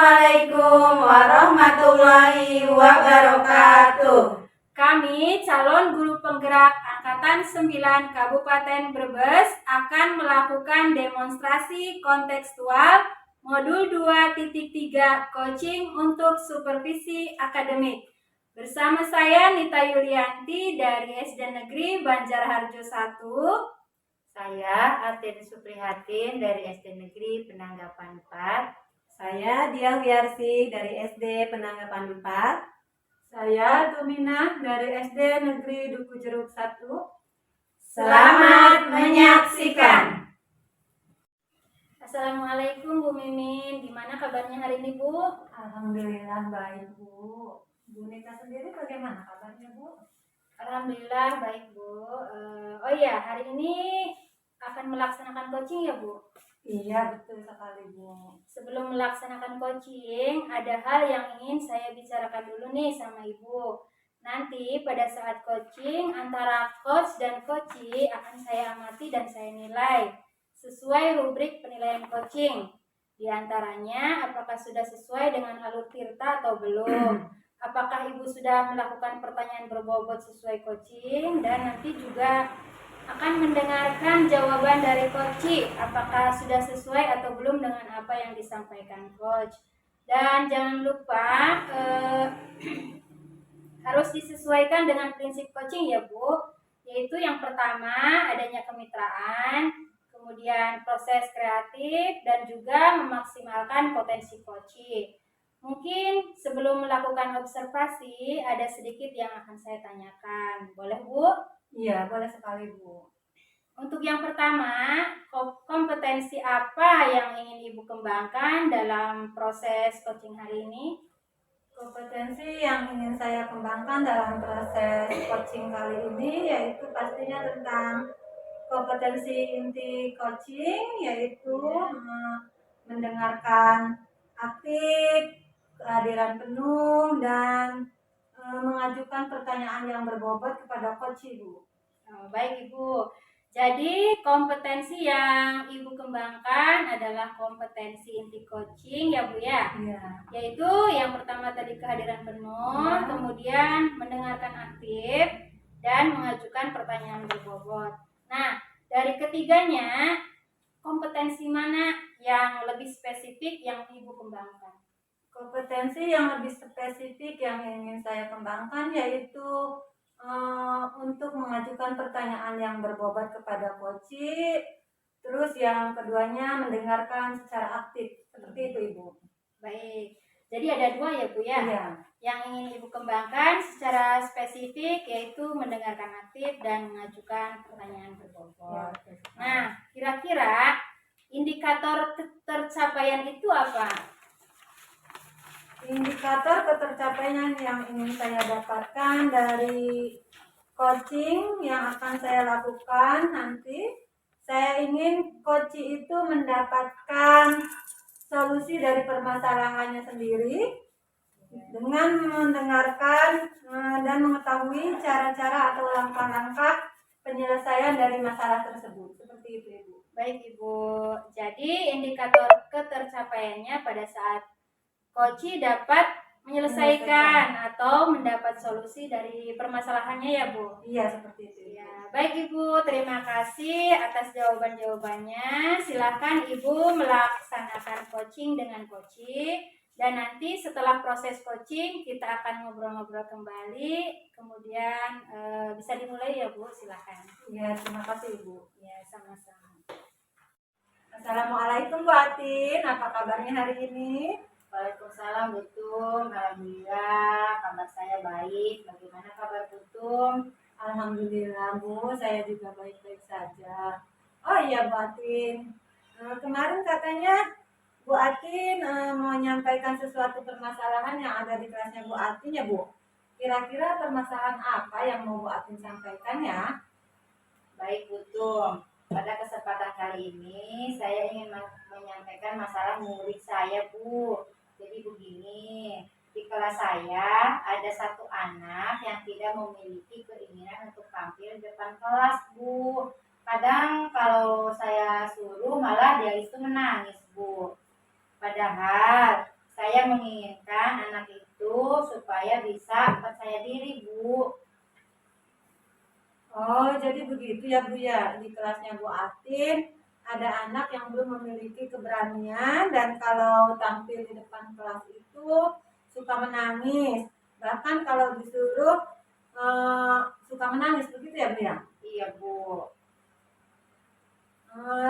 Assalamualaikum warahmatullahi wabarakatuh. Kami calon guru penggerak Angkatan 9 Kabupaten Brebes akan melakukan demonstrasi kontekstual Modul 2.3 Coaching untuk Supervisi Akademik. Bersama saya Nita Yulianti dari SD Negeri Banjarharjo 1. Saya Atin Suprihatin dari SD Negeri Penanggapan 4. Saya Dia Wiarsi dari SD Penanggapan 4. Saya Tuminah dari SD Negeri Duku Jeruk 1. Selamat menyaksikan. Assalamualaikum Bu Mimin, gimana kabarnya hari ini Bu? Alhamdulillah baik Bu. Bu Nita sendiri bagaimana kabarnya Bu? Alhamdulillah baik Bu. Oh iya, hari ini akan melaksanakan coaching ya Bu? Iya betul sekali Bu. Sebelum melaksanakan coaching, ada hal yang ingin saya bicarakan dulu nih sama Ibu. Nanti pada saat coaching, antara coach dan coachee akan saya amati dan saya nilai sesuai rubrik penilaian coaching. Di antaranya, apakah sudah sesuai dengan alur tirta atau belum? Apakah Ibu sudah melakukan pertanyaan berbobot sesuai coaching? Dan nanti juga akan mendengarkan jawaban dari coach, apakah sudah sesuai atau belum dengan apa yang disampaikan coach. Dan jangan lupa harus disesuaikan dengan prinsip coaching ya Bu, yaitu yang pertama adanya kemitraan, kemudian proses kreatif, dan juga memaksimalkan potensi coaching. Mungkin sebelum melakukan observasi ada sedikit yang akan saya tanyakan, boleh Bu? Iya boleh sekali Bu. Untuk yang pertama, kompetensi apa yang ingin Ibu kembangkan dalam proses coaching hari ini? Kompetensi yang ingin saya kembangkan dalam proses coaching kali ini yaitu pastinya tentang kompetensi inti coaching, yaitu mendengarkan aktif, kehadiran penuh, dan mengajukan pertanyaan yang berbobot kepada coach Bu. Baik Ibu. Jadi kompetensi yang Ibu kembangkan adalah kompetensi inti coaching ya Bu ya? Iya. Yaitu yang pertama tadi kehadiran penuh, kemudian mendengarkan aktif, dan mengajukan pertanyaan berbobot. Nah, dari ketiganya, kompetensi mana yang lebih spesifik yang Ibu kembangkan? Kompetensi yang lebih spesifik yang ingin saya kembangkan yaitu untuk mengajukan pertanyaan yang berbobot kepada coach. Terus yang keduanya mendengarkan secara aktif, seperti itu Ibu. Baik, jadi ada dua ya Bu ya? Iya. Yang ingin Ibu kembangkan secara spesifik yaitu mendengarkan aktif dan mengajukan pertanyaan berbobot. Ya, nah, kira-kira indikator tercapaian itu apa? Indikator ketercapaian yang ingin saya dapatkan dari coaching yang akan saya lakukan nanti, saya ingin coach itu mendapatkan solusi dari permasalahannya sendiri dengan mendengarkan dan mengetahui cara-cara atau langkah-langkah penyelesaian dari masalah tersebut. Seperti itu Ibu. Baik Ibu, jadi indikator ketercapaiannya pada saat coach dapat menyelesaikan atau mendapat solusi dari permasalahannya ya Bu? Iya seperti itu ya. Baik Ibu, terima kasih atas jawaban-jawabannya. Silahkan Ibu melaksanakan coaching dengan coach. Dan nanti setelah proses coaching kita akan ngobrol-ngobrol kembali. Kemudian bisa dimulai ya Bu, silahkan. Iya, terima kasih Ibu. Ya, sama-sama. Assalamualaikum Bu Atin, apa kabarnya hari ini? Waalaikumsalam Bu Tum. Alhamdulillah kabar saya baik. Bagaimana kabar Bu Tum? Alhamdulillah Bu, saya juga baik-baik saja. Oh iya Bu Atin, kemarin katanya Bu Atin mau menyampaikan sesuatu permasalahan yang ada di kelasnya Bu Atin ya Bu. Kira-kira permasalahan apa yang mau Bu Atin sampaikan ya? Baik Bu Tum, pada kesempatan kali ini saya ingin menyampaikan masalah murid saya Bu. Jadi begini, di kelas saya ada satu anak yang tidak memiliki keinginan untuk tampil depan kelas Bu. Kadang kalau saya suruh malah dia itu menangis Bu. Padahal saya menginginkan anak itu supaya bisa percaya diri, Bu. Oh, jadi begitu ya Bu ya. Di kelasnya Bu Atin ada anak yang belum memiliki keberanian dan kalau tampil di depan kelas itu suka menangis. Bahkan kalau disuruh suka menangis begitu ya Bu ya. Iya, Bu.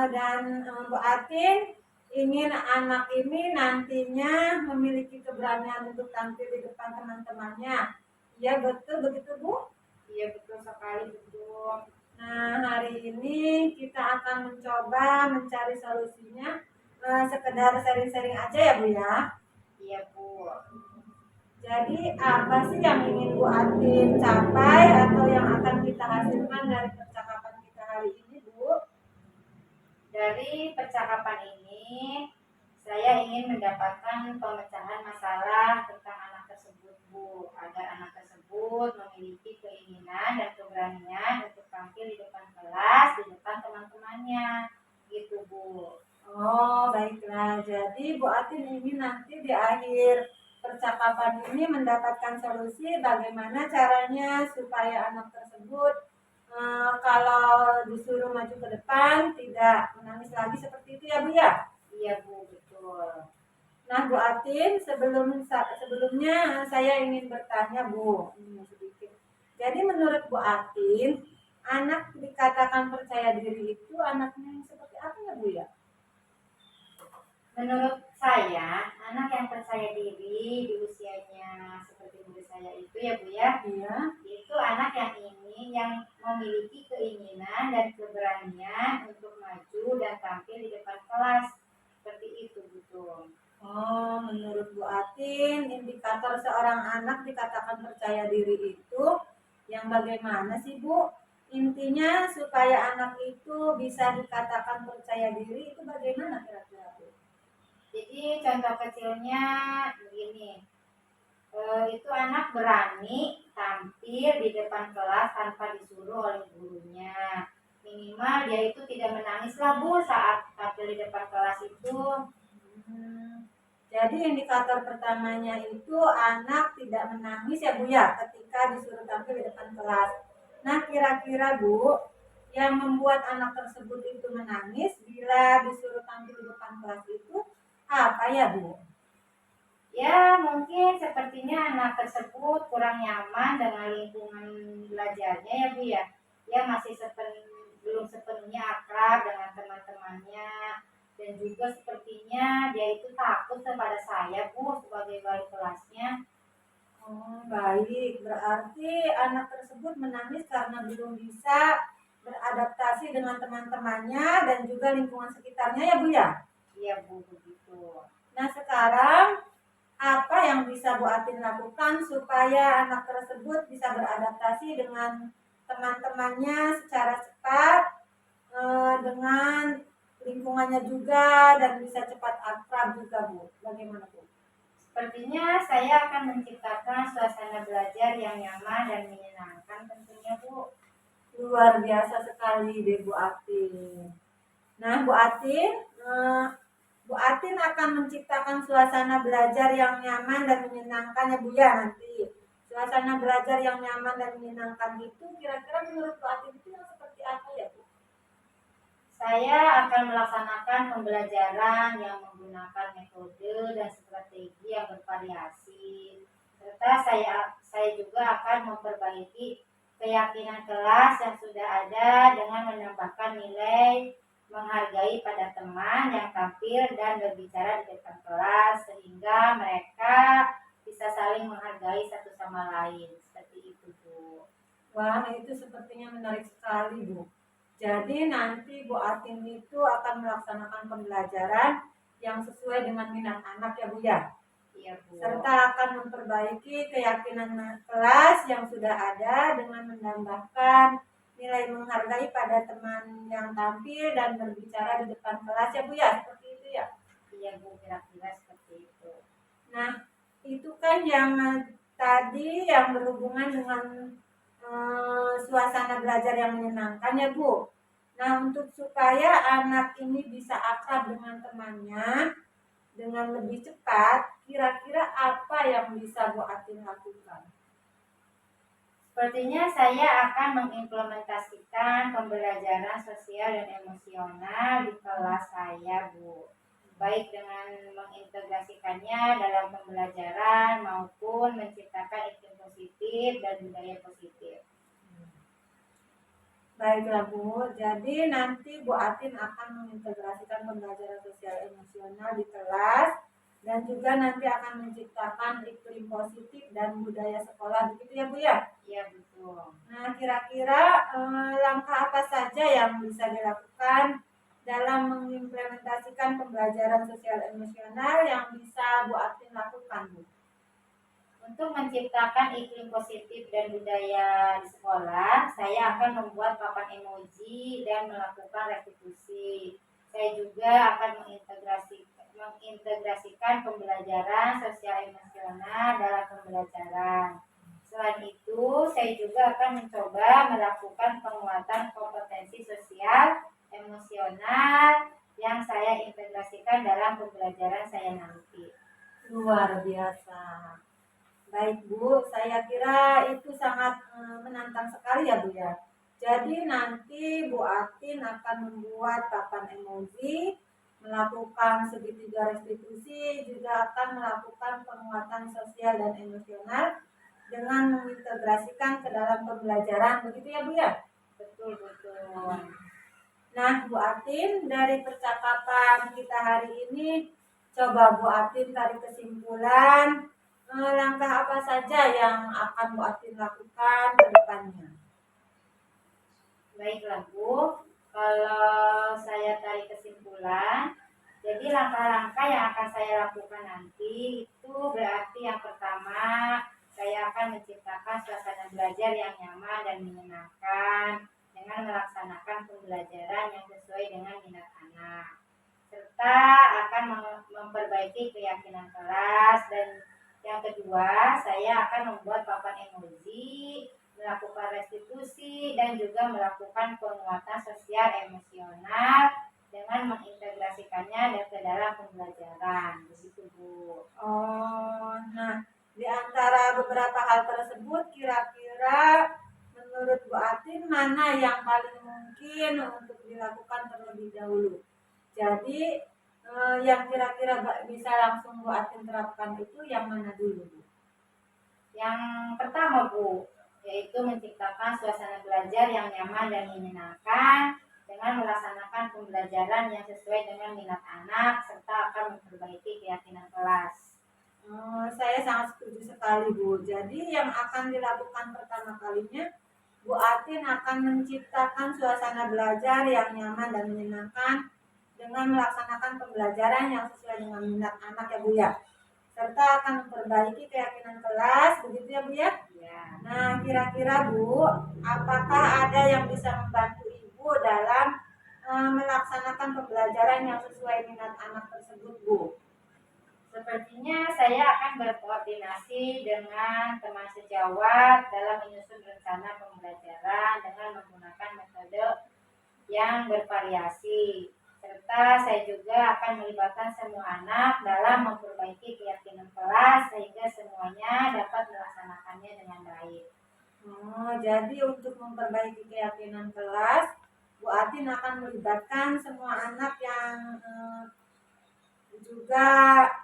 Dan Bu Atin ingin anak ini nantinya memiliki keberanian untuk tampil di depan teman-temannya. Iya betul begitu Bu. Iya, betul sekali, betul. Nah, hari ini kita akan mencoba mencari solusinya. Sekedar sharing-sharing aja ya Bu ya. Iya, Bu. Jadi apa sih yang ingin Bu Atin capai atau yang akan kita hasilkan dari percakapan kita hari ini Bu? Dari percakapan ini, saya ingin mendapatkan pemecahan masalah tentang anak tersebut, Bu, agar anak tersebut memiliki keinginan dan keberanian untuk tampil di depan kelas, di depan teman-temannya, gitu, Bu. Oh, baiklah. Jadi Bu Atin ingin nanti di akhir percakapan ini mendapatkan solusi bagaimana caranya supaya anak tersebut kalau disuruh maju ke depan tidak menangis lagi seperti itu ya Bu ya. Iya, Bu, betul. Nah Bu Atin sebelumnya saya ingin bertanya Bu sedikit. Jadi menurut Bu Atin anak dikatakan percaya diri itu anaknya yang seperti apa ya Bu ya? Menurut saya, anak yang percaya diri di usianya seperti murid saya itu ya, Bu ya, Iya. itu anak yang memiliki keinginan dan keberanian untuk maju dan tampil di depan kelas. Seperti itu, betul. Oh, menurut Bu Atin, indikator seorang anak dikatakan percaya diri itu yang bagaimana sih Bu? Intinya supaya anak itu bisa dikatakan percaya diri itu bagaimana kira-kira Bu? Jadi contoh kecilnya begini, itu anak berani tampil di depan kelas tanpa disuruh oleh gurunya. Minimal dia itu tidak menangis lah, Bu, saat tampil di depan kelas itu. Jadi indikator pertamanya itu anak tidak menangis ya Bu ya ketika disuruh tampil di depan kelas. Nah kira-kira Bu, yang membuat anak tersebut itu menangis bila disuruh tampil di depan kelas itu apa ya Bu? Ya, mungkin sepertinya anak tersebut kurang nyaman dengan lingkungan belajarnya ya, Bu ya. Dia masih belum sepenuhnya akrab dengan teman-temannya. Dan juga sepertinya dia itu takut kepada saya, Bu, sebagai wali kelasnya. Oh, baik, berarti anak tersebut menangis karena belum bisa beradaptasi dengan teman-temannya dan juga lingkungan sekitarnya ya Bu ya? Iya, Bu, begitu. Nah sekarang apa yang bisa Bu Atin lakukan supaya anak tersebut bisa beradaptasi dengan teman-temannya secara cepat dengan lingkungannya juga dan bisa cepat akrab juga Bu? Bagaimana Bu? Sepertinya saya akan menciptakan suasana belajar yang nyaman dan menyenangkan tentunya, Bu. Luar biasa sekali deh Bu Atin. Nah Bu Atin akan menciptakan suasana belajar yang nyaman dan menyenangkan ya Bu ya nanti. Suasana belajar yang nyaman dan menyenangkan itu kira-kira menurut Bu Atin itu yang seperti apa ya Bu? Saya akan melaksanakan pembelajaran yang menggunakan metode dan strategi yang bervariasi. Serta saya juga akan memperbaiki keyakinan kelas yang sudah ada dengan menambahkan nilai menghargai pada teman yang tampil dan berbicara di depan kelas sehingga mereka bisa saling menghargai satu sama lain. Seperti itu, Bu. Wah itu sepertinya menarik sekali Bu. Jadi nanti Bu Atin itu akan melaksanakan pembelajaran yang sesuai dengan minat anak ya Bu ya. Iya, Bu. Serta akan memperbaiki keyakinan kelas yang sudah ada dengan menambahkan nilai menghargai pada teman yang tampil dan berbicara di depan kelas ya Bu ya, seperti itu ya. Iya, Bu, kira-kira seperti itu. Nah itu kan yang tadi yang berhubungan dengan suasana belajar yang menyenangkan ya Bu. Nah untuk supaya anak ini bisa akrab dengan temannya, dengan lebih cepat, kira-kira apa yang bisa Bu Atin lakukan? Sepertinya saya akan mengimplementasikan pembelajaran sosial dan emosional di kelas saya, Bu. Baik dengan mengintegrasikannya dalam pembelajaran maupun menciptakan iklim positif dan budaya positif. Baiklah Bu, jadi nanti Bu Atin akan mengintegrasikan pembelajaran sosial emosional di kelas dan juga nanti akan menciptakan iklim positif dan budaya sekolah, begitu ya Bu ya? Iya, betul. Nah, kira-kira langkah apa saja yang bisa dilakukan dalam mengimplementasikan pembelajaran sosial emosional yang bisa Bu Atin lakukan, Bu? Untuk menciptakan iklim positif dan budaya di sekolah, saya akan membuat papan emoji dan melakukan restitusi. Saya juga akan mengintegrasikan pembelajaran sosial emosional dalam pembelajaran. Selain itu, saya juga akan mencoba melakukan penguatan kompetensi sosial emosional yang saya integrasikan dalam pembelajaran saya nanti. Luar biasa. Baik Bu, saya kira itu sangat menantang sekali ya Bu ya. Jadi nanti Bu Atin akan membuat papan emoji, melakukan segitiga restitusi, juga akan melakukan penguatan sosial dan emosional dengan mengintegrasikan ke dalam pembelajaran, begitu ya Bu ya? Betul. Nah Bu Atin, dari percakapan kita hari ini, coba Bu Atin tarik kesimpulan langkah apa saja yang akan Bu Atin lakukan ke depannya. Baiklah Bu, kalau saya tarik kesimpulan, jadi langkah-langkah yang akan saya lakukan nanti itu berarti yang pertama, saya akan menciptakan suasana belajar yang nyaman dan menyenangkan dengan melaksanakan pembelajaran yang sesuai dengan minat anak, serta akan memperbaiki keyakinan kelas. Dan yang kedua, saya akan membuat papan emoji, melakukan restitusi, dan juga melakukan penguatan sosial emosional dengan mengintegrasikannya dan ke dalam pembelajaran. Begitu Bu. Oh, nah di antara beberapa hal tersebut kira-kira menurut Bu Atin mana yang paling mungkin untuk dilakukan terlebih dahulu? Jadi yang kira-kira bisa langsung Bu Atin terapkan itu yang mana dulu Bu? Yang pertama Bu, yaitu menciptakan suasana belajar yang nyaman dan menyenangkan dengan melaksanakan pembelajaran yang sesuai dengan minat anak serta akan memperbaiki keyakinan kelas. Saya sangat setuju sekali Bu. Jadi yang akan dilakukan pertama kalinya, Bu Atin akan menciptakan suasana belajar yang nyaman dan menyenangkan dengan melaksanakan pembelajaran yang sesuai dengan minat anak ya Bu ya. Serta akan memperbaiki keyakinan kelas, begitu ya Bu ya? Ya. Nah, kira-kira Bu, apakah ada yang bisa membantu Ibu dalam melaksanakan pembelajaran yang sesuai minat anak tersebut Bu? Sepertinya saya akan berkoordinasi dengan teman sejawat dalam menyusun rencana pembelajaran dengan menggunakan metode yang bervariasi. Serta saya juga akan melibatkan semua anak dalam memperbaiki keyakinan kelas sehingga semuanya dapat melaksanakannya dengan baik. Jadi untuk memperbaiki keyakinan kelas, Bu Atin akan melibatkan semua anak yang juga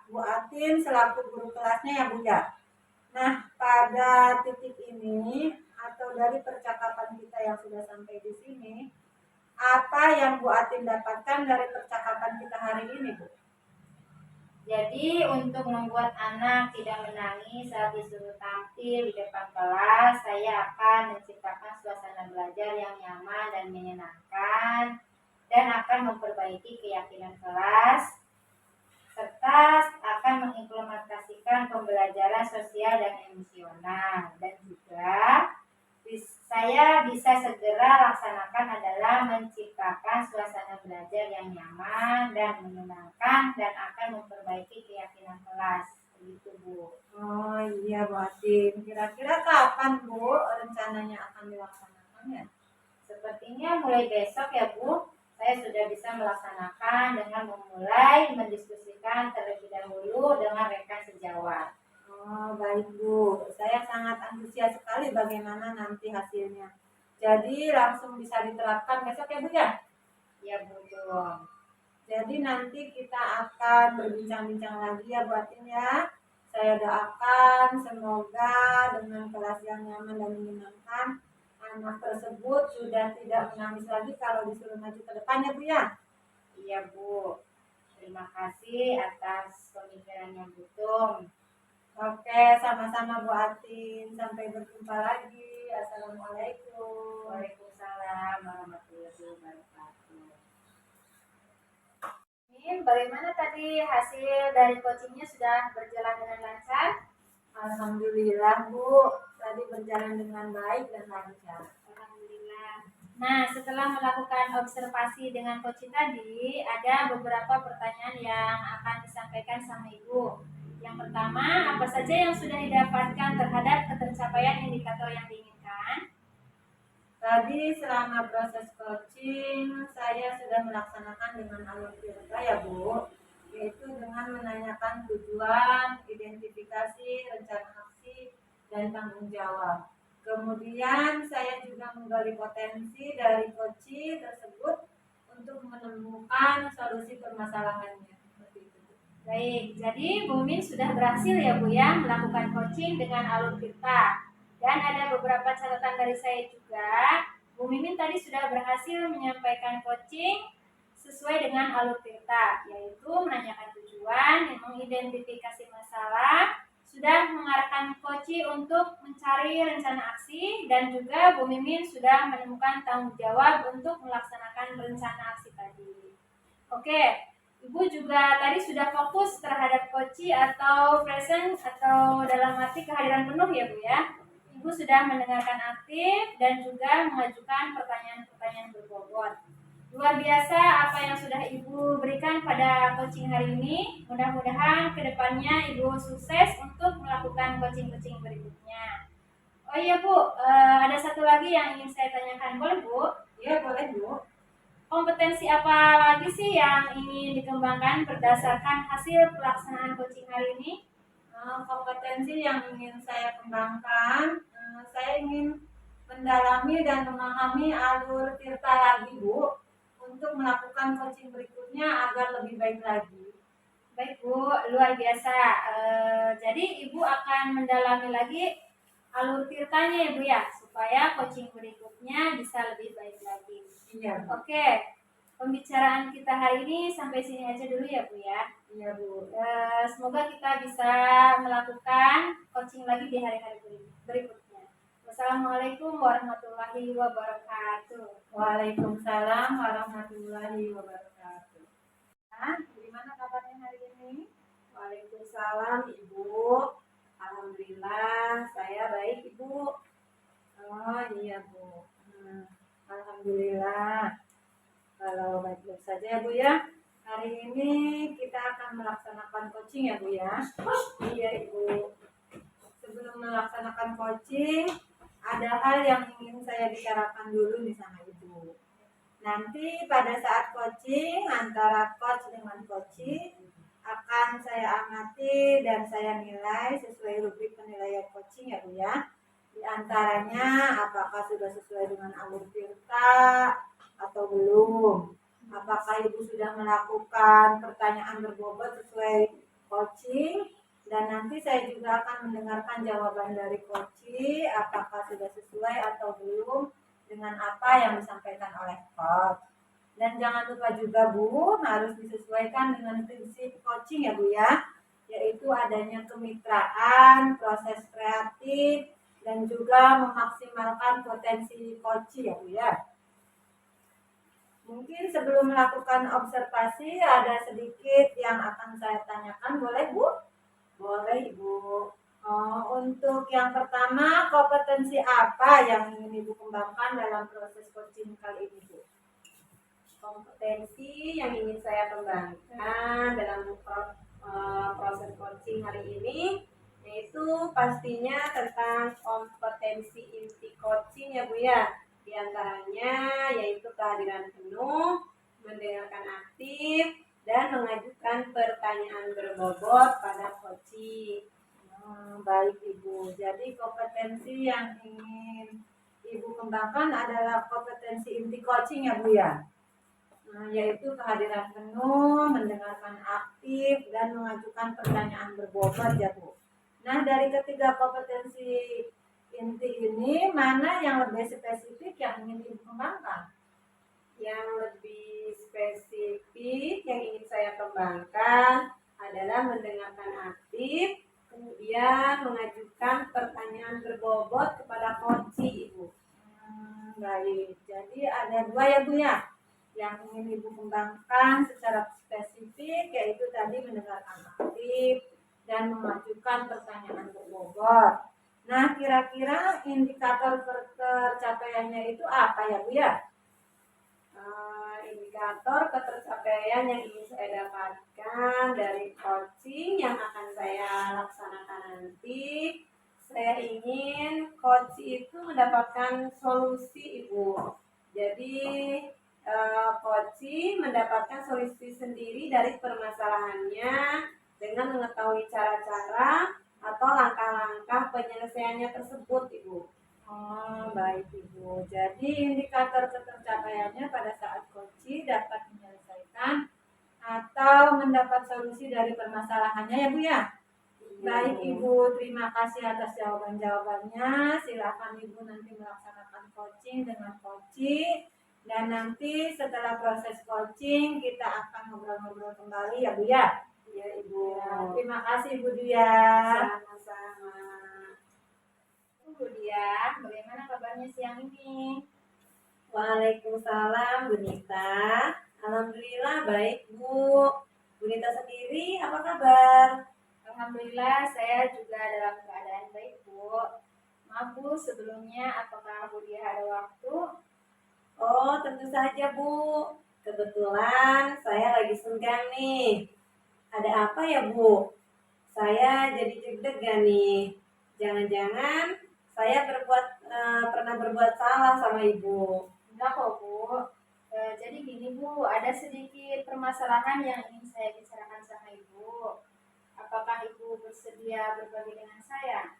Bu Atin selaku guru kelasnya ya Bu ya. Nah, pada titik ini atau dari percakapan kita yang sudah sampai di sini, apa yang Bu Atin dapatkan dari percakapan kita hari ini Bu? Jadi untuk membuat anak tidak menangis saat disuruh tampil di depan kelas, saya akan menciptakan suasana belajar yang nyaman dan menyenangkan dan akan memperbaiki keyakinan kelas serta akan mengimplementasikan pembelajaran sosial dan emosional. Dan juga saya bisa segera laksanakan adalah menciptakan suasana belajar yang nyaman dan menyenangkan dan akan memperbaiki keyakinan kelas. Begitu Bu. Oh iya Bu Atin, kira-kira kapan Bu rencananya akan dilaksanakannya? Sepertinya mulai besok ya Bu. saya sudah bisa melaksanakan dengan memulai mendiskusikan terlebih dahulu dengan rekan sejawat. Oh, baik Bu. Saya sangat antusias sekali bagaimana nanti hasilnya. Jadi langsung bisa diterapkan besok ya Bu ya? Ya betul. Jadi nanti kita akan berbincang-bincang lagi ya Bu Atin ya. Saya doakan semoga dengan kelas yang nyaman dan menyenangkan, anak tersebut sudah tidak menangis lagi kalau disuruh maju ke depan ya Bu ya. Iya Bu. Terima kasih atas pemikirannya Bu Tum. Oke, sama-sama Bu Atin. Sampai berjumpa lagi. Assalamualaikum. Waalaikumsalam warahmatullahi wabarakatuh. Min, bagaimana tadi hasil dari coachingnya sudah berjalan dengan lancar? Alhamdulillah Bu, tadi berjalan dengan baik dan lancar. Alhamdulillah. Nah, setelah melakukan observasi dengan coaching tadi, ada beberapa pertanyaan yang akan disampaikan sama Ibu. Yang pertama, apa saja yang sudah didapatkan terhadap ketercapaian indikator yang diinginkan? Tadi selama proses coaching, saya sudah melaksanakan dengan alur tirta ya Bu, yaitu dengan menanyakan tujuan, identifikasi, rencana aksi, dan tanggung jawab. Kemudian saya juga menggali potensi dari coaching tersebut untuk menemukan solusi permasalahannya. Seperti itu. Baik, jadi Bu Min sudah berhasil ya Bu ya melakukan coaching dengan alur tirta. Dan ada beberapa catatan dari saya juga. Bu Mimin tadi sudah berhasil menyampaikan coaching sesuai dengan alur tirta, yaitu menanyakan tujuan, mengidentifikasi masalah, sudah mengarahkan coaching untuk mencari rencana aksi, dan juga Bu Mimin sudah menemukan tanggung jawab untuk melaksanakan rencana aksi tadi. Oke, Ibu juga tadi sudah fokus terhadap coaching atau present atau dalam arti kehadiran penuh ya Bu ya. Ibu sudah mendengarkan aktif dan juga mengajukan pertanyaan-pertanyaan berbobot. Luar biasa apa yang sudah Ibu berikan pada coaching hari ini. Mudah-mudahan kedepannya Ibu sukses untuk melakukan coaching-coaching berikutnya. Oh iya Bu, ada satu lagi yang ingin saya tanyakan, boleh Bu? Ya boleh Bu. Kompetensi apa lagi sih yang ingin dikembangkan berdasarkan hasil pelaksanaan coaching hari ini? Kompetensi yang ingin saya kembangkan, saya ingin mendalami dan memahami alur tirta lagi Bu, untuk melakukan coaching berikutnya agar lebih baik lagi. Baik Bu, luar biasa. Jadi Ibu akan mendalami lagi alur tirtanya ya Bu ya, supaya coaching berikutnya bisa lebih baik lagi. Iya. Oke, pembicaraan kita hari ini sampai sini aja dulu ya Bu ya. Iya Bu. Semoga kita bisa melakukan coaching lagi di hari-hari berikutnya. Wassalamualaikum warahmatullahi wabarakatuh. Waalaikumsalam warahmatullahi wabarakatuh. Gimana kabarnya hari ini? Waalaikumsalam Ibu. Alhamdulillah saya baik Ibu. Oh iya Bu. Alhamdulillah. Kalau baik-baik saja ya Bu ya. Hari ini kita akan melaksanakan coaching ya Bu ya. Iya Ibu. Sebelum melaksanakan coaching, ada hal yang ingin saya bicarakan dulu nih sama Ibu. Nanti pada saat coaching antara coach dengan coaching akan saya amati dan saya nilai sesuai rubrik penilaian coaching ya Bu ya. Di antaranya apakah sudah sesuai dengan alur tirta atau belum. Apakah Ibu sudah melakukan pertanyaan berbobot sesuai coaching, dan nanti saya juga akan mendengarkan jawaban dari coaching apakah sudah sesuai atau belum dengan apa yang disampaikan oleh coach. Dan jangan lupa juga Bu, harus disesuaikan dengan prinsip coaching ya Bu ya, yaitu adanya kemitraan, proses kreatif, dan juga memaksimalkan potensi coaching ya Bu ya. Mungkin sebelum melakukan observasi ada sedikit yang akan saya tanyakan, boleh Bu? Boleh Ibu. Untuk yang pertama, kompetensi apa yang ingin Ibu kembangkan dalam proses coaching kali ini Bu? Kompetensi yang ingin saya kembangkan dalam proses coaching hari ini yaitu pastinya tentang kompetensi inti coaching ya Bu ya. Di antaranya yaitu kehadiran penuh, mendengarkan aktif, dan mengajukan pertanyaan berbobot pada coaching. Baik Ibu, jadi kompetensi yang ingin Ibu kembangkan adalah kompetensi inti coaching ya Bu ya? Yaitu kehadiran penuh, mendengarkan aktif, dan mengajukan pertanyaan berbobot ya Bu. Nah, dari ketiga kompetensi inti ini, mana yang lebih spesifik yang ingin Ibu kembangkan? Yang lebih spesifik yang ingin saya kembangkan adalah mendengarkan aktif, kemudian mengajukan pertanyaan berbobot kepada coaching, Ibu. Baik, jadi ada dua ya Bu ya, yang ingin Ibu kembangkan secara spesifik, yaitu tadi mendengarkan aktif dan mengajukan pertanyaan berbobot. Nah, kira-kira indikator tercapaiannya itu apa ya Bu ya? Indikator ketercapaian yang ingin saya dapatkan dari coaching yang akan saya laksanakan nanti, saya ingin coach itu mendapatkan solusi, Ibu. Jadi coaching mendapatkan solusi sendiri dari permasalahannya dengan mengetahui cara-cara atau langkah-langkah penyelesaiannya tersebut, Ibu. Baik Ibu. Jadi indikator ketercapaiannya pada saat coaching dapat menyelesaikan atau mendapat solusi dari permasalahannya ya Bu ya? Baik Ibu, terima kasih atas jawaban-jawabannya. Silakan Ibu nanti melaksanakan coaching dengan coaching. Dan nanti setelah proses coaching kita akan ngobrol-ngobrol kembali ya Bu ya? Iya Ibu. Ya, terima kasih Ibu Dia. Sama-sama. Bu Dia, bagaimana kabarnya siang ini? Waalaikumsalam Bu Nita. Alhamdulillah baik Bu. Bu Nita sendiri apa kabar? Alhamdulillah saya juga dalam keadaan baik Bu. Maaf Bu, sebelumnya apakah Bu Dia ada waktu? Oh tentu saja Bu. Kebetulan saya lagi senggang nih. Ada apa ya Bu? Saya jadi deg-degan nih. Jangan-jangan saya pernah berbuat salah sama Ibu. Enggak kok Bu. Jadi gini Bu, ada sedikit permasalahan yang ingin saya bicarakan sama Ibu. Apakah Ibu bersedia berbagi dengan saya?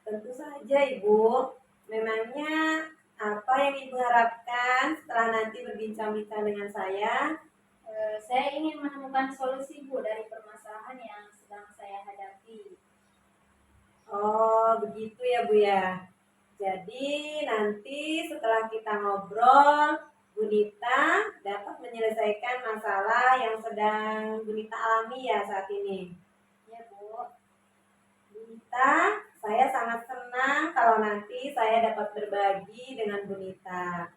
Tentu saja Ibu. Memangnya apa yang Ibu harapkan setelah nanti berbincang-bincang dengan saya? Saya ingin menemukan solusi Bu dari permasalahan yang sedang saya hadapi. Oh, begitu ya Bu ya. Jadi nanti setelah kita ngobrol, Bu Nita dapat menyelesaikan masalah yang sedang Bu Nita alami ya saat ini. Ya Bu. Bu Nita, saya sangat senang kalau nanti saya dapat berbagi dengan Bu Nita.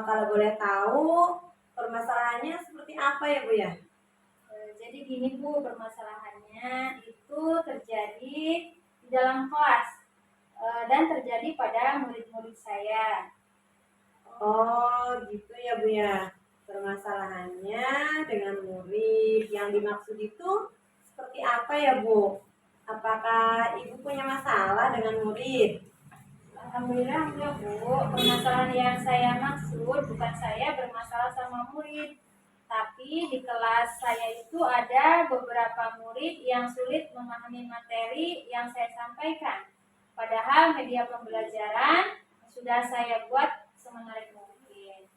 Kalau boleh tahu, permasalahannya seperti apa ya Bu ya? Jadi gini Bu, permasalahannya itu terjadi di dalam kelas dan terjadi pada murid-murid saya. Oh, gitu ya Bu ya. Permasalahannya dengan murid yang dimaksud itu seperti apa ya Bu? Apakah Ibu punya masalah dengan murid? Alhamdulillah enggak Bu, permasalahan yang saya maksud bukan saya bermasalah sama murid, tapi di kelas saya itu ada beberapa murid yang sulit memahami materi yang saya sampaikan. Padahal media pembelajaran sudah saya buat semenarik mungkin.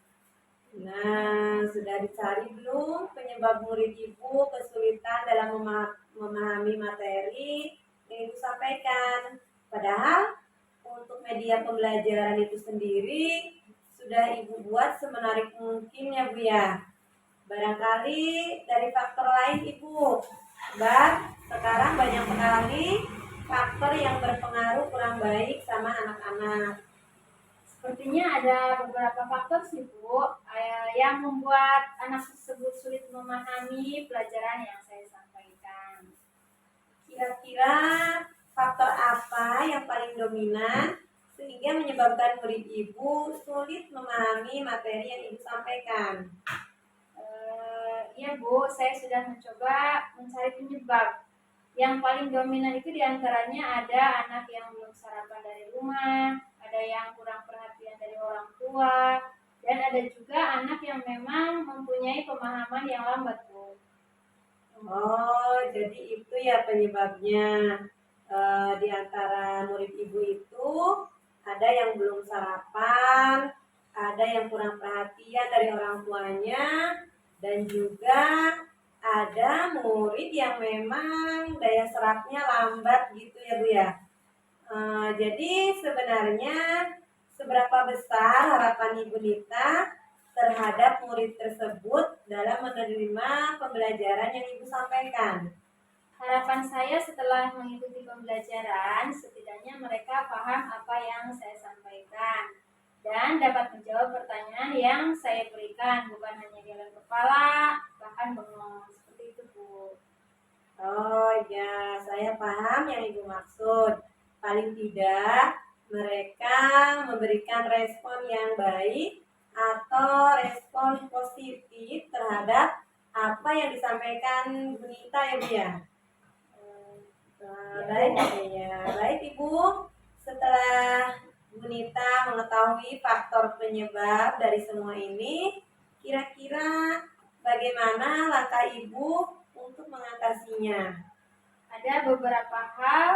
Nah, sudah dicari belum penyebab murid Ibu kesulitan dalam memahami materi yang Ibu sampaikan? Padahal untuk media pembelajaran itu sendiri sudah Ibu buat semenarik mungkin ya Bu ya. Barangkali dari faktor lain Ibu. Sebab sekarang banyak sekali faktor yang berpengaruh kurang baik sama anak-anak. Sepertinya ada beberapa faktor sih Bu yang membuat anak tersebut sulit memahami pelajaran yang saya sampaikan. Kira-kira faktor apa yang paling dominan sehingga menyebabkan murid Ibu sulit memahami materi yang Ibu sampaikan? Iya Bu, saya sudah mencoba mencari penyebab. Yang paling dominan itu diantaranya ada anak yang belum sarapan dari rumah, ada yang kurang perhatian dari orang tua, dan ada ada juga anak yang memang mempunyai pemahaman yang lambat, Bu. Oh, jadi itu ya penyebabnya. Di antara murid ibu itu ada yang belum sarapan, ada yang kurang perhatian dari orang tuanya, dan juga ada murid yang memang daya serapnya lambat gitu ya Bu ya. Jadi sebenarnya seberapa besar harapan Ibu Nita terhadap murid tersebut dalam menerima pembelajaran yang Ibu sampaikan? Harapan saya setelah mengikuti pembelajaran, setidaknya mereka paham apa yang saya sampaikan dan dapat menjawab pertanyaan yang saya berikan, bukan hanya geleng kepala, bahkan bengong. Seperti itu, Bu. Oh ya, saya paham yang Ibu maksud. Paling tidak mereka memberikan respon yang baik atau respon positif terhadap apa yang disampaikan Bu Nita ya Bu ya. Baik ya, baik Ibu. Setelah Bu Nita mengetahui faktor penyebab dari semua ini, kira-kira bagaimana langkah Ibu untuk mengatasinya? Ada beberapa hal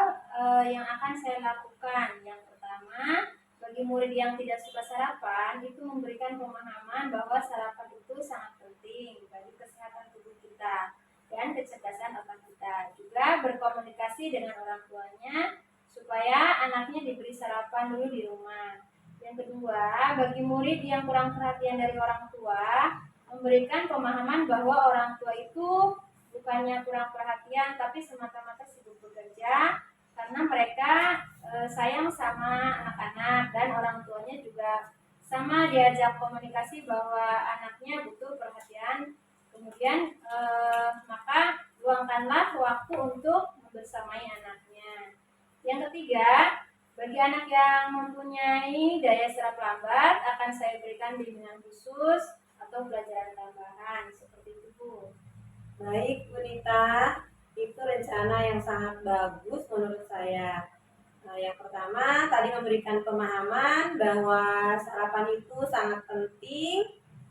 yang akan saya lakukan. Yang pertama, bagi murid yang tidak suka sarapan, itu memberikan pemahaman bahwa sarapan itu sangat penting bagi kesehatan tubuh kita dan kecerdasan otak kita. Juga berkomunikasi dengan orang tuanya supaya anaknya diberi sarapan dulu di rumah. Yang kedua, bagi murid yang kurang perhatian dari orang tua, memberikan pemahaman bahwa orang tua itu bukannya kurang perhatian, tapi semata-mata sibuk bekerja karena mereka sayang sama anak-anak, dan orang tuanya juga sama diajak komunikasi bahwa anaknya butuh perhatian. Kemudian maka luangkanlah waktu untuk membersamai anaknya. Yang ketiga, bagi anak yang mempunyai daya serap lambat, akan saya berikan bimbingan khusus atau pelajaran tambahan. Seperti itu, Bu. Baik Bu Nita, itu rencana yang sangat bagus menurut saya. Yang pertama tadi memberikan pemahaman bahwa sarapan itu sangat penting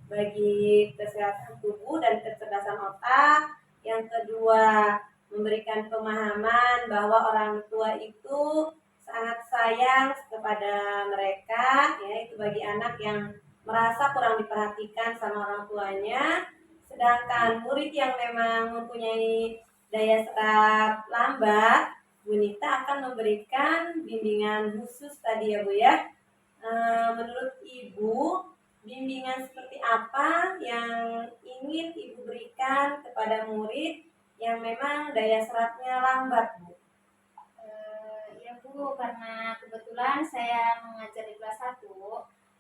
bagi kesehatan tubuh dan kecerdasan otak. Yang kedua, memberikan pemahaman bahwa orang tua itu sangat sayang kepada mereka, ya, itu bagi anak yang merasa kurang diperhatikan sama orang tuanya. Sedangkan murid yang memang mempunyai daya serap lambat, Bu Nita akan memberikan bimbingan khusus tadi ya Bu ya. Menurut Ibu, bimbingan seperti apa yang ingin Ibu berikan kepada murid yang memang daya serapnya lambat Bu? Ya Bu, karena kebetulan saya mengajar di kelas 1,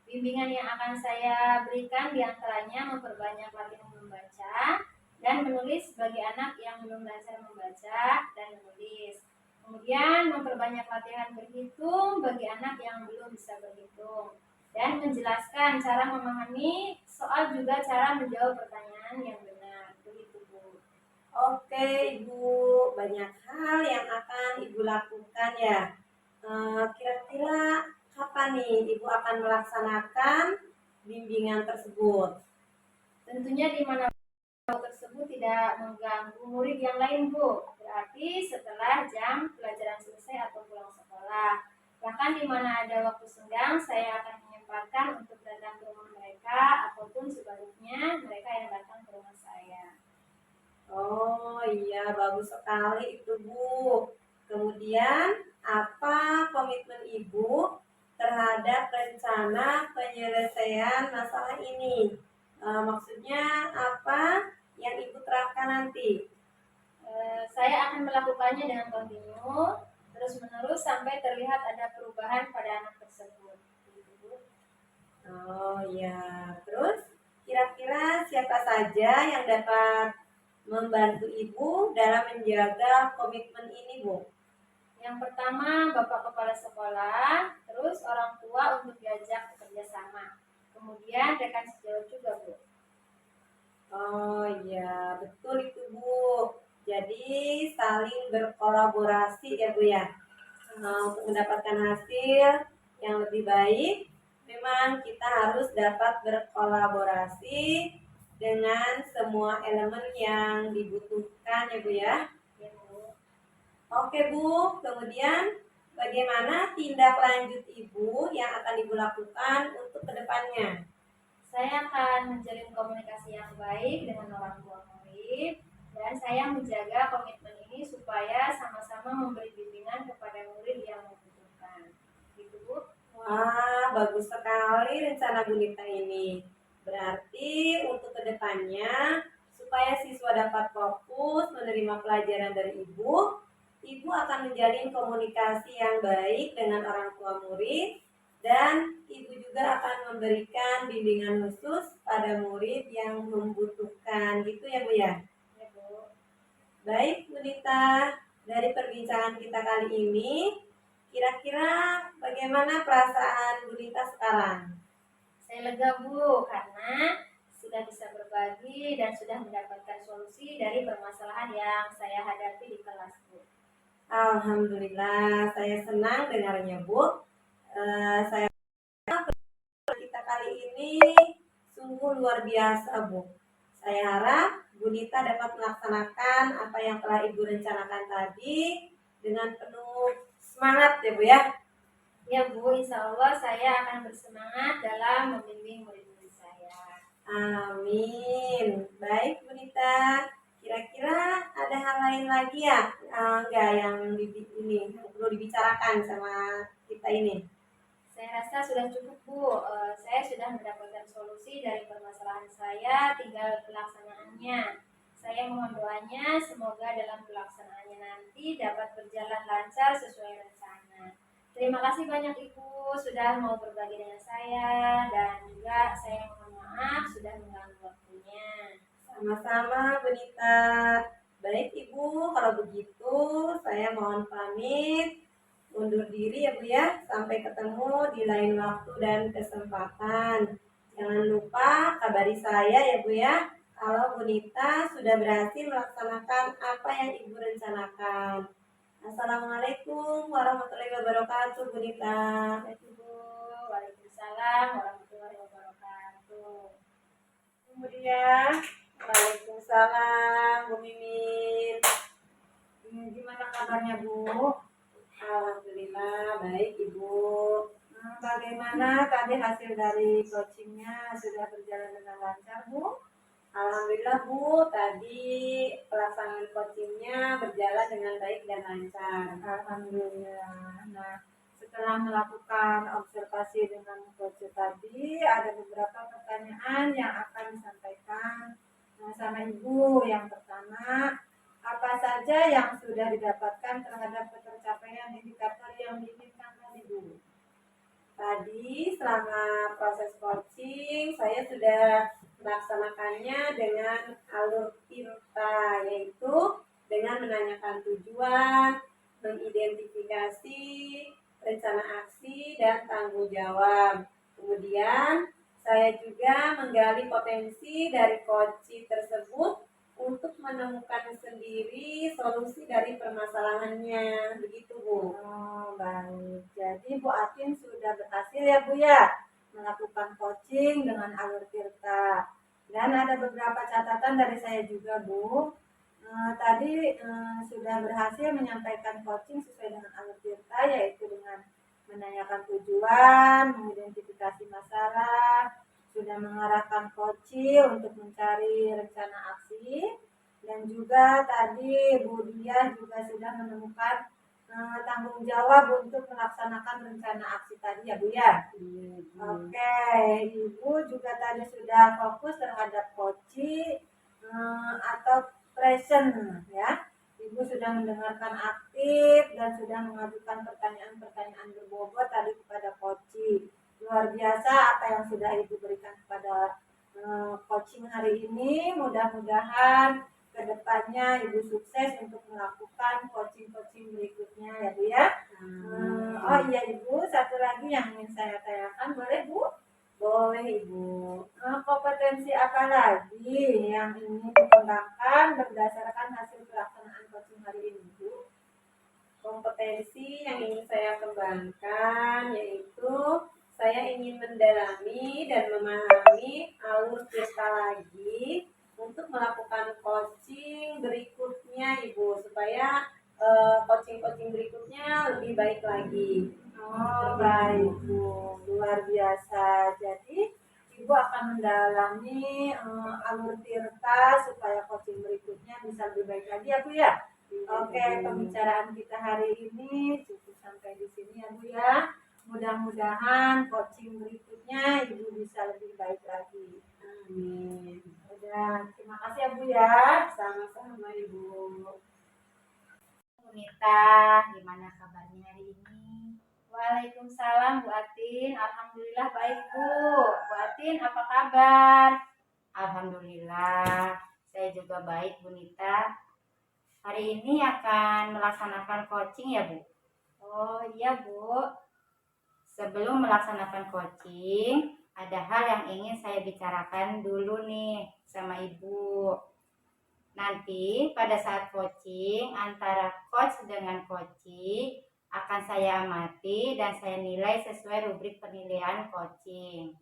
bimbingan yang akan saya berikan diantaranya memperbanyak latihan membaca dan menulis bagi anak yang belum belajar membaca dan menulis. Kemudian memperbanyak latihan berhitung bagi anak yang belum bisa berhitung. Dan menjelaskan cara memahami soal, juga cara menjawab pertanyaan yang benar. Begitu, Bu. Oke Ibu, banyak hal yang akan Ibu lakukan ya. Kira-kira kapan nih Ibu akan melaksanakan bimbingan tersebut? Tentunya di mana tersebut tidak mengganggu murid yang lain, Bu. Berarti setelah jam pelajaran selesai atau pulang sekolah. Bahkan di mana ada waktu senggang, saya akan menyempatkan untuk datang ke rumah mereka, ataupun sebaliknya mereka yang datang ke rumah saya. Oh iya, bagus sekali itu Bu. Kemudian, apa komitmen Ibu terhadap rencana penyelesaian masalah ini? Maksudnya apa yang Ibu terapkan nanti? Saya akan melakukannya dengan kontinu, terus-menerus sampai terlihat ada perubahan pada anak tersebut. Oh ya, terus kira-kira siapa saja yang dapat membantu Ibu dalam menjaga komitmen ini, Bu? Yang pertama, Bapak Kepala Sekolah, terus orang tua untuk diajak bekerja sama. Kemudian rekan sejawat juga, Bu. Oh iya, betul itu Bu. Jadi saling berkolaborasi ya Bu ya, untuk mendapatkan hasil yang lebih baik memang kita harus dapat berkolaborasi dengan semua elemen yang dibutuhkan ya Bu ya. Ya Bu. Oke Bu, kemudian bagaimana tindak lanjut Ibu yang akan Ibu lakukan untuk kedepannya? Saya akan menjalin komunikasi yang baik dengan orang tua murid dan saya menjaga komitmen ini supaya sama-sama memberi bimbingan kepada murid yang membutuhkan. Gitu Bu. Wah, bagus sekali rencana Bu Nita ini. Berarti untuk kedepannya, supaya siswa dapat fokus menerima pelajaran dari Ibu, Ibu akan menjalin komunikasi yang baik dengan orang tua murid, dan Ibu juga akan memberikan bimbingan khusus pada murid yang membutuhkan. Gitu ya Bu ya? Ya Bu. Baik Bu Nita, dari perbincangan kita kali ini, kira-kira bagaimana perasaan Bu Nita sekarang? Saya lega Bu karena sudah bisa berbagi dan sudah mendapatkan solusi dari permasalahan yang saya hadapi di kelas Bu. Alhamdulillah, saya senang dengarnya Bu. Saya kita kali ini sungguh luar biasa Bu. Saya harap Bu Nita dapat melaksanakan apa yang telah Ibu rencanakan tadi dengan penuh semangat ya Bu ya. Ya Bu, insya Allah saya akan bersemangat dalam membimbing murid-murid saya. Amin. Baik Bu Nita, kira-kira ada hal lain lagi ya? Enggak yang ini perlu dibicarakan sama kita ini? Saya rasa sudah cukup Bu. Saya sudah mendapatkan solusi dari permasalahan saya, tinggal pelaksanaannya. Saya mohon doanya semoga dalam pelaksanaannya nanti dapat berjalan lancar sesuai rencana. Terima kasih banyak Ibu sudah mau berbagi dengan saya dan juga saya mohon maaf sudah mengganggu waktunya. Sama-sama Bu Nita. Baik Ibu, kalau begitu saya mohon pamit undur diri ya Bu ya. Sampai ketemu di lain waktu dan kesempatan. Jangan lupa kabari saya ya Bu ya, kalau Bu Nita sudah berhasil melaksanakan apa yang Ibu rencanakan. Assalamualaikum warahmatullahi wabarakatuh Bu Nita. Baik Ibu, waalaikumsalam warahmatullahi wabarakatuh. Kemudian Waalaikumsalam Bu Mimin. Gimana kabarnya Bu? Alhamdulillah baik Ibu. Bagaimana tadi hasil dari coachingnya, sudah berjalan dengan lancar Bu? Alhamdulillah Bu, tadi pelaksanaan coachingnya berjalan dengan baik dan lancar. Alhamdulillah. Nah, setelah melakukan observasi dengan coach tadi, ada beberapa pertanyaan yang akan disampaikan sama Ibu. Yang pertama, apa saja yang sudah didapatkan terhadap pencapaian indikator yang diinginkan tadi Bu? Tadi selama proses coaching saya sudah melaksanakannya dengan alur tirta, yaitu dengan menanyakan tujuan, mengidentifikasi rencana aksi dan tanggung jawab. Kemudian saya juga menggali potensi dari coaching tersebut untuk menemukan sendiri solusi dari permasalahannya. Begitu Bu. Oh, baik. Jadi Bu Atin sudah berhasil ya Bu ya melakukan coaching dengan alur tirta. Dan ada beberapa catatan dari saya juga Bu. Tadi sudah berhasil menyampaikan coaching sesuai dengan alur tirta, yaitu dengan menanyakan tujuan, mengidentifikasi masalah, sudah mengarahkan coaching untuk mencari rencana aksi, dan juga tadi Bu Dia juga sudah menemukan tanggung jawab untuk melaksanakan rencana aksi tadi ya Bu ya. Oke, Ibu juga tadi sudah fokus terhadap coaching atau present ya. Ibu sudah mendengarkan aktif dan sudah mengajukan pertanyaan-pertanyaan berbobot tadi kepada coaching. Luar biasa apa yang sudah Ibu berikan kepada coaching hari ini. Mudah-mudahan kedepannya Ibu sukses untuk melakukan coaching-coaching berikutnya ya Bu ya. Oh iya Ibu, satu lagi yang ingin saya tanyakan, boleh Bu? Boleh Ibu. Kompetensi apa lagi yang ingin dikembangkan berdasarkan hasil pelaksanaan coaching hari ini Bu? Kompetensi yang ingin saya kembangkan yaitu saya ingin mendalami dan memahami alur Tirta lagi untuk melakukan coaching berikutnya Ibu, supaya coaching-coaching berikutnya lebih baik lagi. Oh, baik Bu, luar biasa. Jadi Ibu akan mendalami alur Tirta supaya coaching berikutnya bisa lebih baik lagi ya Bu ya. Oke, pembicaraan kita hari ini cukup sampai di sini ya Bu ya. Mudah-mudahan coaching berikutnya Ibu bisa lebih baik lagi. Amin. Udah, terima kasih ya Bu ya. Sama-sama Ibu. Bunita, gimana kabarnya hari ini? Waalaikumsalam Bu Atin. Alhamdulillah baik Bu. Bu Atin apa kabar? Alhamdulillah, saya juga baik Bu Nita. Hari ini akan melaksanakan coaching ya Bu? Oh iya Bu. Sebelum melaksanakan coaching, ada hal yang ingin saya bicarakan dulu nih sama Ibu. Nanti pada saat coaching antara coach dengan coachee akan saya amati dan saya nilai sesuai rubrik penilaian coaching.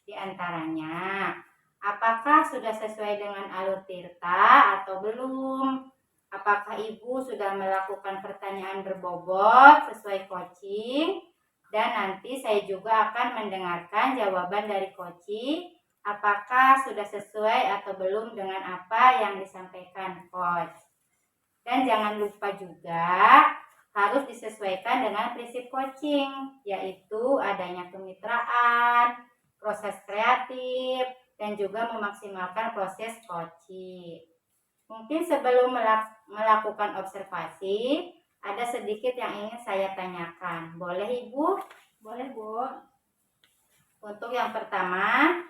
Di antaranya, apakah sudah sesuai dengan alur Tirta atau belum? Apakah Ibu sudah melakukan pertanyaan berbobot sesuai coaching? Dan nanti saya juga akan mendengarkan jawaban dari coaching, apakah sudah sesuai atau belum dengan apa yang disampaikan coach. Dan jangan lupa juga harus disesuaikan dengan prinsip coaching, yaitu adanya kemitraan, proses kreatif, dan juga memaksimalkan proses coaching. Mungkin sebelum melakukan observasi, ada sedikit yang ingin saya tanyakan. Boleh Ibu? Boleh Bu. Untuk yang pertama,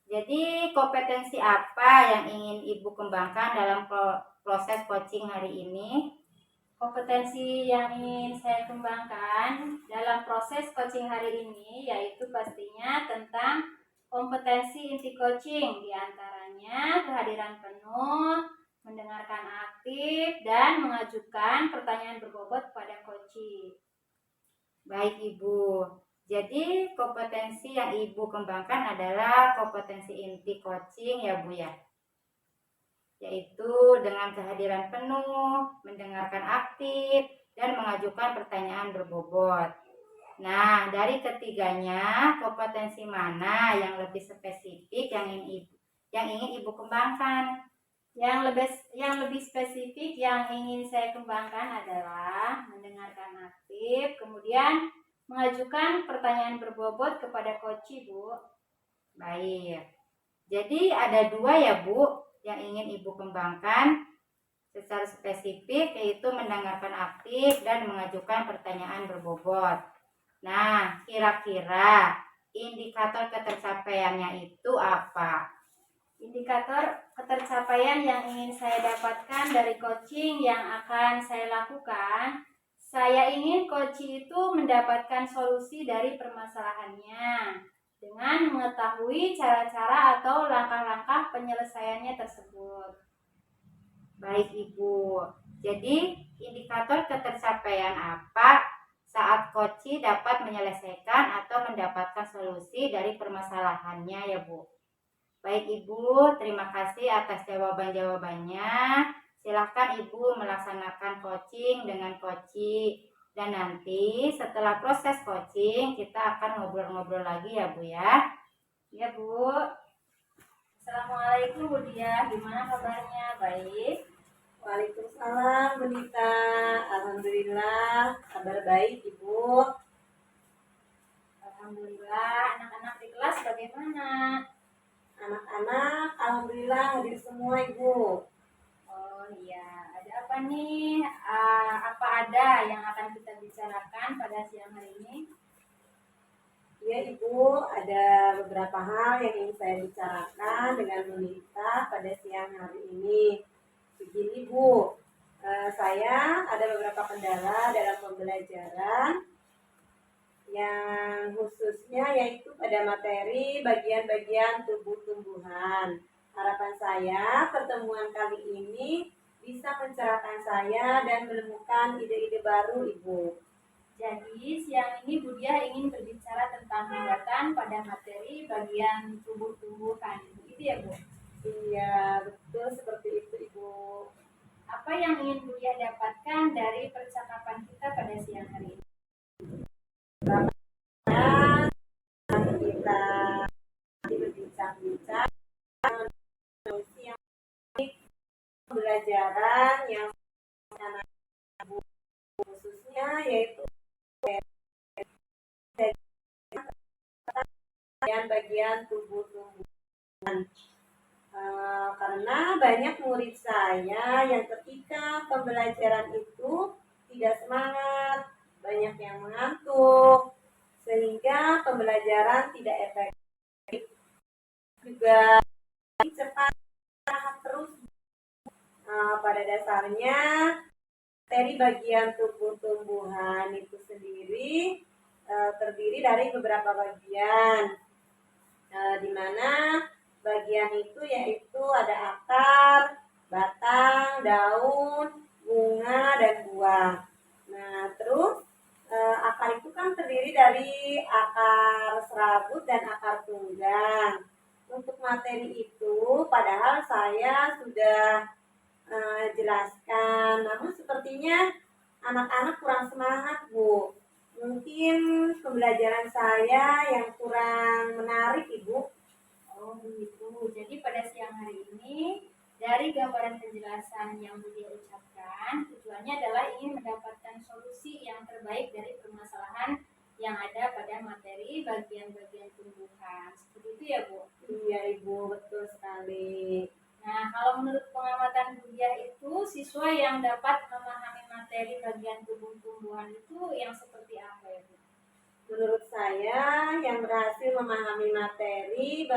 jadi kompetensi apa yang ingin Ibu kembangkan dalam proses coaching hari ini? Kompetensi yang ingin saya kembangkan dalam proses coaching hari ini yaitu pastinya tentang kompetensi inti coaching, diantaranya kehadiran penuh, mendengarkan aktif, dan mengajukan pertanyaan berbobot pada coaching. Baik Ibu, jadi kompetensi yang Ibu kembangkan adalah kompetensi inti coaching ya Bu ya, yaitu dengan kehadiran penuh, mendengarkan aktif, dan mengajukan pertanyaan berbobot. Nah, dari ketiganya, kompetensi mana yang lebih spesifik yang ingin Ibu kembangkan? Yang lebih spesifik yang ingin saya kembangkan adalah mendengarkan aktif, kemudian mengajukan pertanyaan berbobot kepada coach Bu. Baik, jadi ada dua ya Bu yang ingin Ibu kembangkan secara spesifik, yaitu mendengarkan aktif dan mengajukan pertanyaan berbobot. Nah, kira-kira indikator ketercapaiannya itu apa? Indikator ketercapaian yang ingin saya dapatkan dari coaching yang akan saya lakukan, saya ingin coaching itu mendapatkan solusi dari permasalahannya dengan mengetahui cara-cara atau langkah-langkah penyelesaiannya tersebut. Baik Ibu, jadi indikator ketercapaian apa saat coaching dapat menyelesaikan atau mendapatkan solusi dari permasalahannya ya Bu? Baik Ibu, terima kasih atas jawaban-jawabannya. Silahkan Ibu melaksanakan coaching dengan coaching. Dan nanti setelah proses coaching kita akan ngobrol-ngobrol lagi ya Bu ya. Ya Bu. Assalamualaikum Bu Dia, gimana kabarnya? Baik? Waalaikumsalam Bunita. Alhamdulillah, kabar baik Ibu. Alhamdulillah, anak-anak di kelas bagaimana? Anak-anak, alhamdulillah hadir semua Ibu. Oh iya, ada apa nih? Apa ada yang akan kita bicarakan pada siang hari ini? Ya Ibu, ada beberapa hal yang ingin saya bicarakan dengan Bunita pada siang hari ini. Begini Bu, saya ada beberapa kendala dalam pembelajaran yang khususnya yaitu pada materi bagian-bagian tubuh tumbuhan. Harapan saya pertemuan kali ini bisa mencerahkan saya dan menemukan ide-ide baru Ibu. Jadi siang ini Bu Dia ingin berbicara tentang hambatan-hambatan pada materi bagian tumbuh-tumbuhan. Gitu ya, Bu? Iya, betul seperti itu, Ibu. Apa yang ingin Buya dapatkan dari percakapan kita pada siang hari ini? Dan kita berbincang-bincang solusi yang pembelajaran yang khususnya yaitu bagian tubuh-tubuhan. Karena banyak murid saya yang ketika pembelajaran itu tidak semangat, banyak yang mengantuk, sehingga pembelajaran tidak efektif, juga cepat terus. Pada dasarnya materi bagian tumbuh-tumbuhan itu sendiri terdiri dari beberapa bagian, di mana bagian itu yaitu ada akar, batang, daun, bunga, dan buah. Nah, terus akar itu kan terdiri dari akar serabut dan akar tunggang. Untuk materi itu, padahal saya sudah jelaskan, namun sepertinya anak-anak kurang semangat, Bu. Mungkin pembelajaran saya yang kurang menarik, Ibu. Oh begitu. Jadi pada siang hari ini dari gambaran penjelasan yang Buya ucapkan, tujuannya adalah ingin mendapatkan solusi yang terbaik dari permasalahan yang ada pada materi bagian-bagian tumbuhan. Seperti itu ya, Bu? Iya, Ibu, betul sekali. Nah, kalau menurut pengamatan Buya itu, siswa yang dapat memahami materi bagian tumbuh-tumbuhan itu yang seperti apa ya, Bu? Menurut saya, yang berhasil memahami materi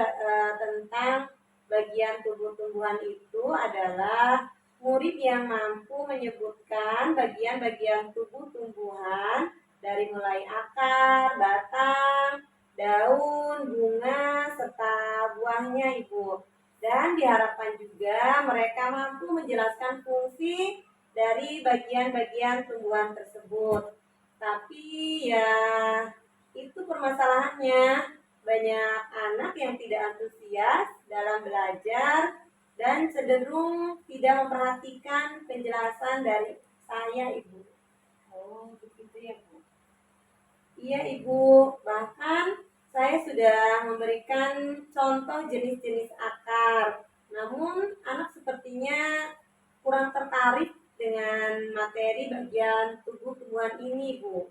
tentang bagian tumbuh-tumbuhan itu adalah murid yang mampu menyebutkan bagian-bagian tubuh-tumbuhan dari mulai akar, batang, daun, bunga, serta buahnya, Ibu. Dan diharapkan juga mereka mampu menjelaskan fungsi dari bagian-bagian tumbuhan tersebut. Tapi ya itu permasalahannya, banyak anak yang tidak antusias dalam belajar dan cenderung tidak memperhatikan penjelasan dari saya, Ibu. Oh, begitu ya, Bu. Iya, Ibu, bahkan saya sudah memberikan contoh jenis-jenis akar. Namun anak sepertinya kurang tertarik dengan materi bagian tubuh-tumbuhan ini, Bu.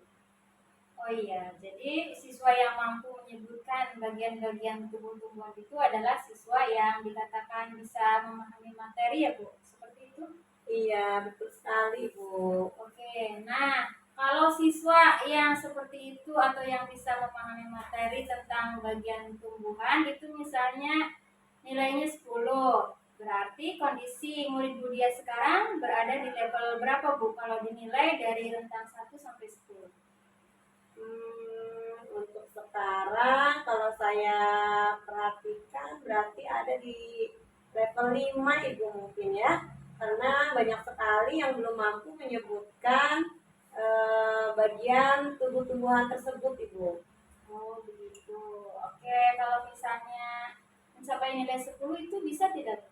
Oh iya, jadi siswa yang mampu menyebutkan bagian-bagian tubuh-tumbuhan itu adalah siswa yang dikatakan bisa memahami materi ya, Bu? Seperti itu? Iya, betul sekali, Bu. Oke, nah kalau siswa yang seperti itu atau yang bisa memahami materi tentang bagian tumbuhan itu misalnya nilainya 10, berarti kondisi murid Budia sekarang berada di level berapa, Bu? Kalau dinilai dari rentang 1 sampai 10. Untuk sekarang kalau saya perhatikan berarti ada di level 5, Ibu, mungkin ya. Karena banyak sekali yang belum mampu menyebutkan bagian tubuh-tumbuhan tersebut, Ibu. Oh begitu. Oke, kalau misalnya mencapai nilai 10 itu bisa tidak?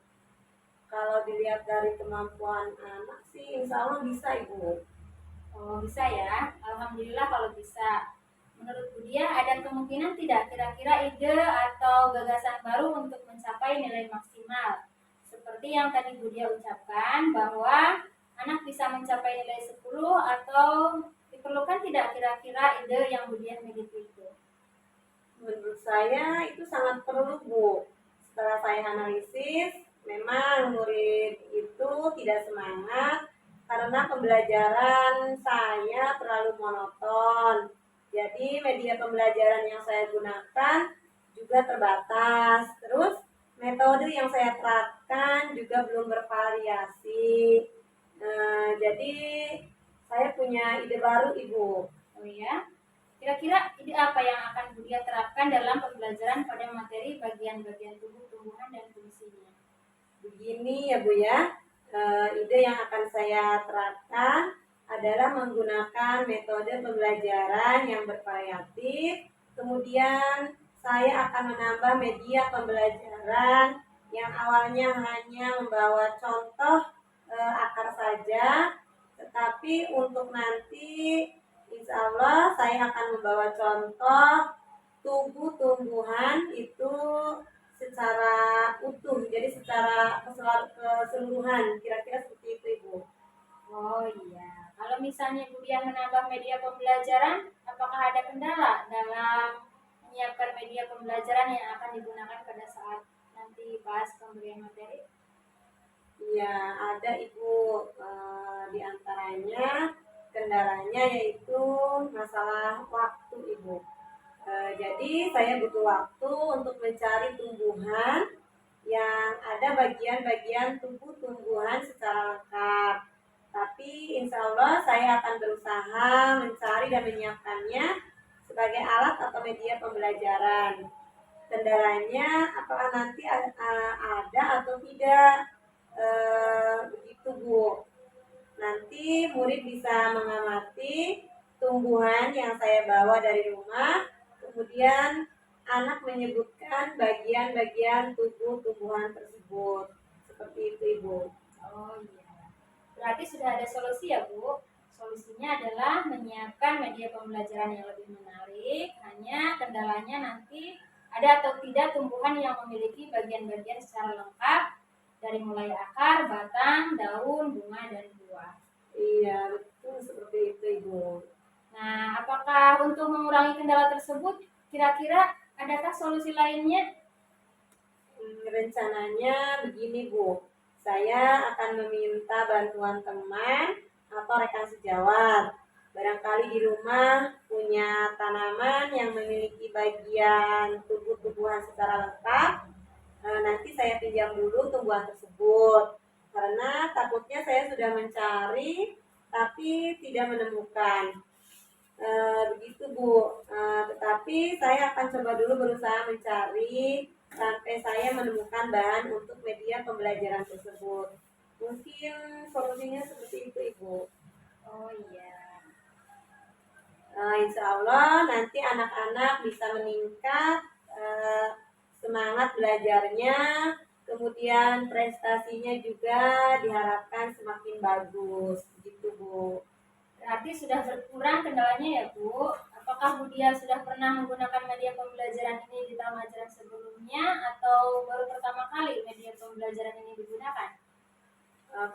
Kalau dilihat dari kemampuan anak sih insya Allah bisa, Ibu. Oh bisa ya. Alhamdulillah kalau bisa. Menurut Budia ada kemungkinan tidak kira-kira ide atau gagasan baru untuk mencapai nilai maksimal? Seperti yang tadi Budia ucapkan bahwa anak bisa mencapai nilai 10 atau diperlukan tidak kira-kira ide yang Budia miliki itu? Menurut saya itu sangat perlu, Bu. Setelah saya analisis, memang murid itu tidak semangat karena pembelajaran saya terlalu monoton. Jadi media pembelajaran yang saya gunakan juga terbatas. Terus metode yang saya terapkan juga belum bervariasi. Jadi saya punya ide baru, Ibu. Oh ya. Kira-kira ide apa yang akan Budia terapkan dalam pembelajaran pada materi bagian-bagian tubuh, tumbuhan, dan fungsinya? Begini ya, Bu ya, ide yang akan saya terapkan adalah menggunakan metode pembelajaran yang bervariatif, kemudian Kemudian saya akan menambah media pembelajaran yang awalnya hanya membawa contoh akar saja, tetapi untuk nanti insya Allah saya akan membawa contoh tumbuh-tumbuhan itu secara utuh, jadi secara keseluruhan, kira-kira seperti itu Ibu. Oh iya, kalau misalnya Bu Diah menambah media pembelajaran, apakah ada kendala dalam menyiapkan media pembelajaran yang akan digunakan pada saat nanti pas pemberian materi? Iya, ada Ibu. Di antaranya kendalanya yaitu masalah waktu Ibu. Jadi saya butuh waktu untuk mencari tumbuhan yang ada bagian-bagian tubuh tumbuhan secara lengkap. Tapi insya Allah saya akan berusaha mencari dan menyiapkannya sebagai alat atau media pembelajaran. Kendalanya apakah nanti ada atau tidak? Begitu Bu. Nanti murid bisa mengamati tumbuhan yang saya bawa dari rumah, kemudian anak menyebutkan bagian-bagian tubuh tumbuhan tersebut. Seperti itu Ibu. Oh iya, berarti sudah ada solusi ya Bu. Solusinya adalah menyiapkan media pembelajaran yang lebih menarik, hanya kendalanya nanti ada atau tidak tumbuhan yang memiliki bagian-bagian secara lengkap dari mulai akar, batang, daun, bunga, dan buah. Iya, betul seperti itu Ibu. Nah, apakah untuk mengurangi kendala tersebut, kira-kira adakah solusi lainnya? Rencananya begini Bu, saya akan meminta bantuan teman atau rekan sejawat. Barangkali di rumah punya tanaman yang memiliki bagian tumbuh-tumbuhan secara lengkap. Nanti saya pinjam dulu tumbuhan tersebut. Karena takutnya saya sudah mencari tapi tidak menemukan. Begitu Bu. Tetapi saya akan coba dulu berusaha mencari sampai saya menemukan bahan untuk media pembelajaran tersebut. Mungkin solusinya seperti itu Ibu. Oh iya. Insya Allah nanti anak-anak bisa meningkat semangat belajarnya, kemudian prestasinya juga diharapkan semakin bagus, gitu Bu. Berarti sudah berkurang kendalanya ya Bu. Apakah Bu Diah sudah pernah menggunakan media pembelajaran ini di tahun ajaran sebelumnya atau baru pertama kali media pembelajaran ini digunakan?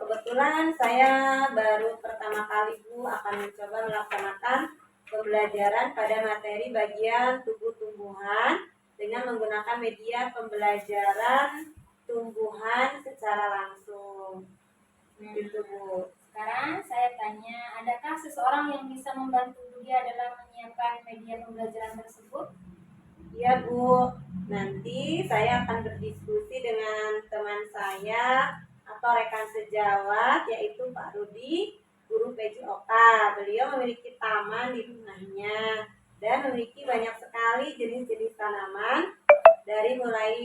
Kebetulan saya baru pertama kali Bu akan mencoba melaksanakan pembelajaran pada materi bagian tubuh tumbuhan dengan menggunakan media pembelajaran tumbuhan secara langsung. Gitu Bu. Sekarang saya tanya, adakah seseorang yang bisa membantu Bu Diah dalam menyiapkan media pembelajaran tersebut? Iya Bu, nanti saya akan berdiskusi dengan teman saya atau rekan sejawat yaitu Pak Rudi, guru PJOK. Beliau memiliki taman di rumahnya dan memiliki banyak sekali jenis-jenis tanaman dari mulai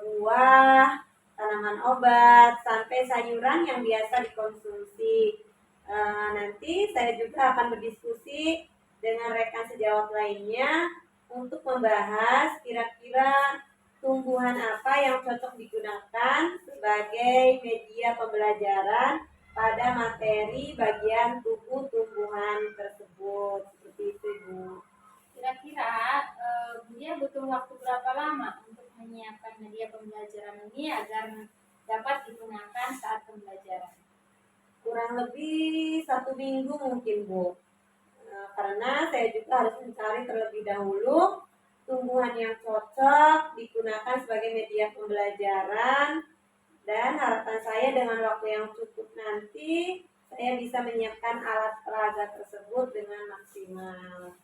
buah, tanaman obat, sampai sayuran yang biasa dikonsumsi. Nanti saya juga akan berdiskusi dengan rekan sejawat lainnya untuk membahas kira-kira tumbuhan apa yang cocok digunakan sebagai media pembelajaran pada materi bagian tubuh tumbuhan tersebut. Seperti itu Bu. Kira-kira Bu Diah butuh waktu berapa lama untuk menyiapkan media pembelajaran ini agar dapat digunakan saat pembelajaran? Kurang lebih 1 minggu mungkin Bu. Karena saya juga harus mencari terlebih dahulu tumbuhan yang cocok digunakan sebagai media pembelajaran, dan harapan saya dengan waktu yang cukup nanti saya bisa menyiapkan alat peraga tersebut dengan maksimal.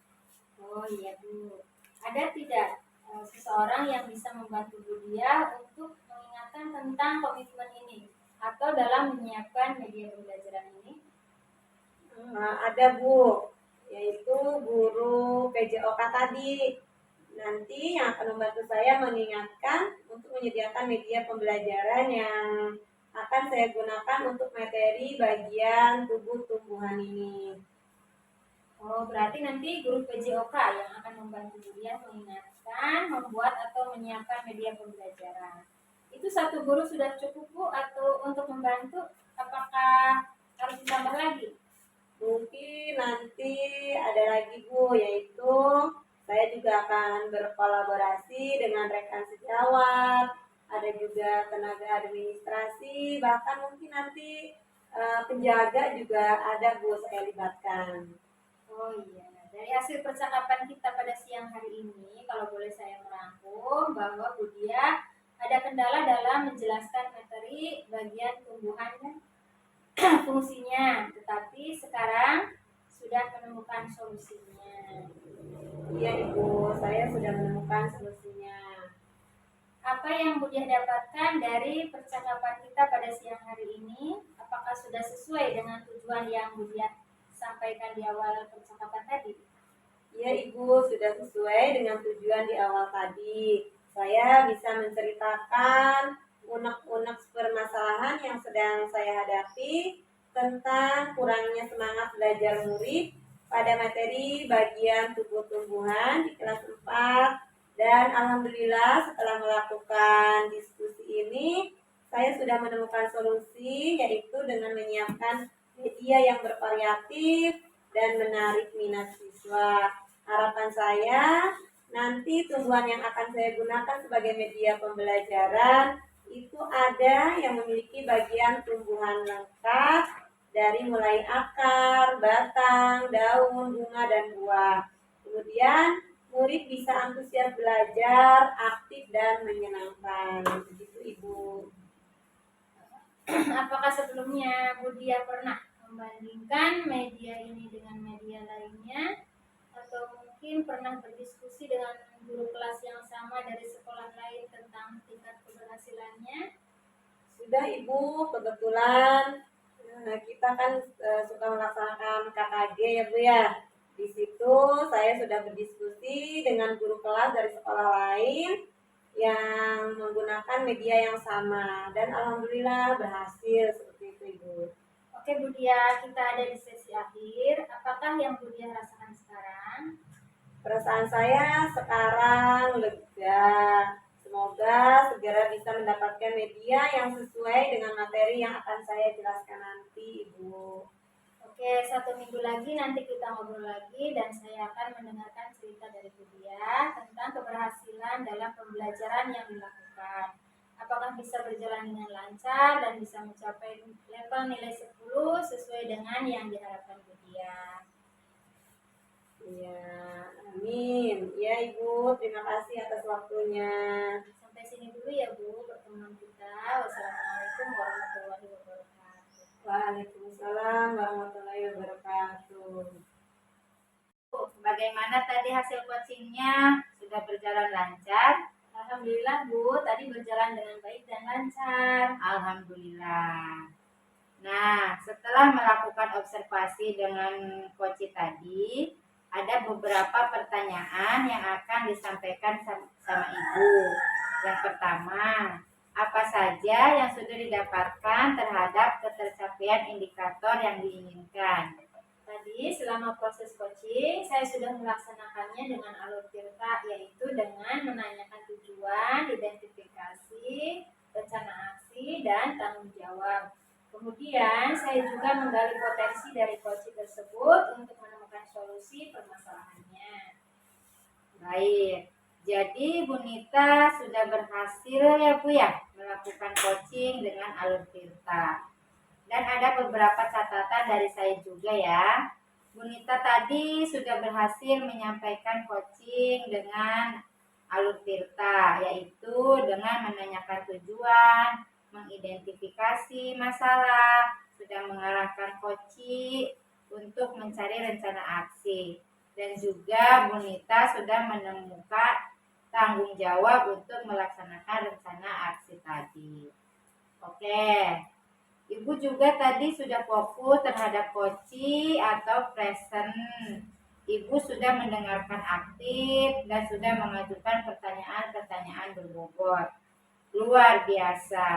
Oh iya Bu, ada tidak seseorang yang bisa membantu Bu Diah untuk mengingatkan tentang komitmen ini atau dalam menyiapkan media pembelajaran ini? Ada Bu, yaitu guru PJOK tadi. Nanti yang akan membantu saya mengingatkan untuk menyediakan media pembelajaran yang akan saya gunakan untuk materi bagian tubuh tumbuhan ini. Oh, berarti nanti guru PJOK yang akan membantu Budia mengingatkan, membuat atau menyiapkan media pembelajaran. Itu satu guru sudah cukup Bu atau untuk membantu? Apakah harus ditambah lagi? Mungkin nanti ada lagi Bu, yaitu saya juga akan berkolaborasi dengan rekan sejawat, ada juga tenaga administrasi, bahkan mungkin nanti penjaga juga ada Bu saya libatkan. Oh iya, dari hasil percakapan kita pada siang hari ini, kalau boleh saya merangkum bahwa Budia ada kendala dalam menjelaskan materi bagian tumbuhan dan fungsinya, tetapi sekarang sudah menemukan solusinya. Iya Ibu, saya sudah menemukan solusinya. Apa yang Budia dapatkan dari percakapan kita pada siang hari ini? Apakah sudah sesuai dengan tujuan yang Budia sampaikan di awal percakapan tadi? Iya Ibu, sudah sesuai dengan tujuan di awal tadi. Saya bisa menceritakan unek-unek permasalahan yang sedang saya hadapi tentang kurangnya semangat belajar murid pada materi bagian tubuh tumbuhan di kelas 4. Dan alhamdulillah setelah melakukan diskusi ini, saya sudah menemukan solusi, yaitu dengan menyiapkan media yang bervariatif dan menarik minat siswa. Harapan saya nanti tumbuhan yang akan saya gunakan sebagai media pembelajaran itu ada yang memiliki bagian tumbuhan lengkap dari mulai akar, batang, daun, bunga, dan buah. Kemudian murid bisa antusias belajar, aktif, dan menyenangkan. Begitu Ibu. Apakah sebelumnya Budia pernah membandingkan media ini dengan media lainnya? Atau mungkin pernah berdiskusi dengan guru kelas yang sama dari sekolah lain tentang tingkat keberhasilannya? Sudah Ibu, kebetulan kita kan suka melaksanakan KKG ya Bu ya. Di situ saya sudah berdiskusi dengan guru kelas dari sekolah lain yang menggunakan media yang sama dan alhamdulillah berhasil seperti itu Ibu. Oke Budia, kita ada di sesi akhir. Apakah yang Budia rasakan sekarang? Perasaan saya sekarang lega. Semoga segera bisa mendapatkan media yang sesuai dengan materi yang akan saya jelaskan nanti, Ibu. Oke, 1 minggu lagi nanti kita ngobrol lagi dan saya akan mendengarkan cerita dari Budia tentang keberhasilan dalam pembelajaran yang dilakukan. Apakah bisa berjalan dengan lancar dan bisa mencapai level nilai 10 sesuai dengan yang diharapkan Budia. Iya, amin. Ya, Ibu, terima kasih atas waktunya. Sampai sini dulu ya Bu pertemuan kita. Wassalamualaikum warahmatullahi wabarakatuh. Waalaikumsalam warahmatullahi wabarakatuh. Bagaimana tadi hasil coachingnya? Sudah berjalan lancar? Alhamdulillah Bu, tadi berjalan dengan baik dan lancar. Alhamdulillah. Nah, setelah melakukan observasi dengan coach tadi, ada beberapa pertanyaan yang akan disampaikan sama Ibu. Yang pertama, apa saja yang sudah didapatkan terhadap ketercapaian indikator yang diinginkan? Tadi selama proses coaching, saya sudah melaksanakannya dengan alur tirta, yaitu dengan menanyakan tujuan, identifikasi, rencana aksi, dan tanggung jawab. Kemudian, saya juga menggali potensi dari coaching tersebut untuk menemukan solusi permasalahannya. Baik, jadi Bu Nita sudah berhasil ya Bu ya melakukan coaching dengan alur tirta. Dan ada beberapa catatan dari saya juga ya. Bu Nita tadi sudah berhasil menyampaikan coaching dengan alur tirta, yaitu dengan menanyakan tujuan, mengidentifikasi masalah, sudah mengarahkan coaching untuk mencari rencana aksi. Dan juga Bu Nita sudah menemukan tanggung jawab untuk melaksanakan rencana aksi tadi. Oke. Ibu juga tadi sudah fokus terhadap coaching atau present. Ibu sudah mendengarkan aktif dan sudah mengajukan pertanyaan-pertanyaan berbobot. Luar biasa.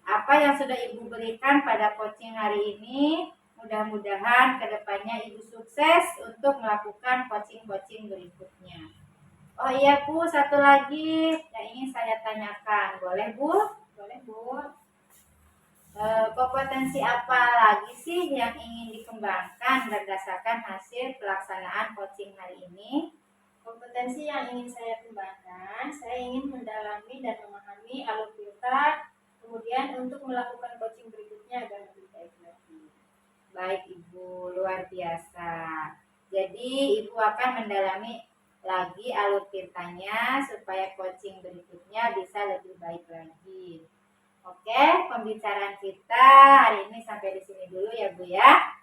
Apa yang sudah Ibu berikan pada coaching hari ini Mudah-mudahan kedepannya Ibu sukses untuk melakukan coaching-coaching berikutnya. Oh iya Bu, satu lagi yang ingin saya tanyakan. Boleh Bu? Boleh, Bu. Kompetensi apa lagi sih yang ingin dikembangkan berdasarkan hasil pelaksanaan coaching hari ini? Kompetensi yang ingin saya kembangkan, saya ingin mendalami dan memahami alur filter, kemudian untuk melakukan coaching berikutnya agar lebih baik lagi. Baik Ibu, luar biasa. Jadi Ibu akan mendalami lagi alur tintanya supaya coaching berikutnya bisa lebih baik lagi. Oke, pembicaraan kita hari ini sampai di sini dulu ya Bu ya.